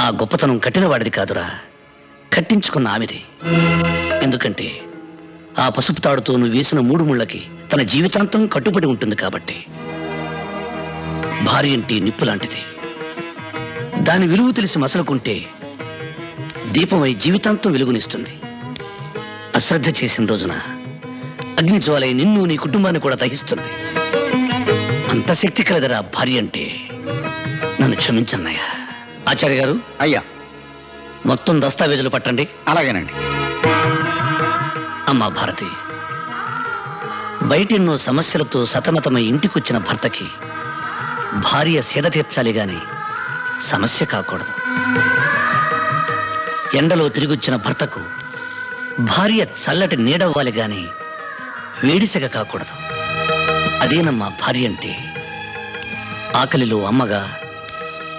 ఆ గొప్పతనం కట్టినవాడిది కాదురా, కట్టించుకున్న ఆమెది. ఎందుకంటే ఆ పసుపు తాడుతో నువ్వు వేసిన 3 ముళ్ళకి తన జీవితాంతం కట్టుబడి ఉంటుంది కాబట్టి. భార్య అంటే నిప్పు లాంటిది. దాని విలువ తెలిసి మసలుకుంటే దీపమై జీవితాంతం వెలుగునిస్తుంది. అశ్రద్ధ చేసిన రోజున అగ్ని జ్వాలై నిన్ను నీ కుటుంబాన్ని కూడా దహిస్తుంది. అంత శక్తి కలదరా భార్య అంటే. నన్ను క్షమించన్నయ్యా. ఆచార్య గారు, అయ్యా, మొత్తం దస్తావేజులు పట్టండి. అలాగేనండి. అమ్మా భారతి, బయటెన్నో సమస్యలతో సతమతమై ఇంటికొచ్చిన భర్తకి భార్య సేద తీర్చాలి గాని సమస్య కాకూడదు. ఎండలో తిరిగొచ్చిన భర్తకు భార్య చల్లటి నీడవ్వాలి గాని వేడిసెగ కాకూడదు. అదేనమ్మా భార్య అంటే. ఆకలిలో అమ్మగా,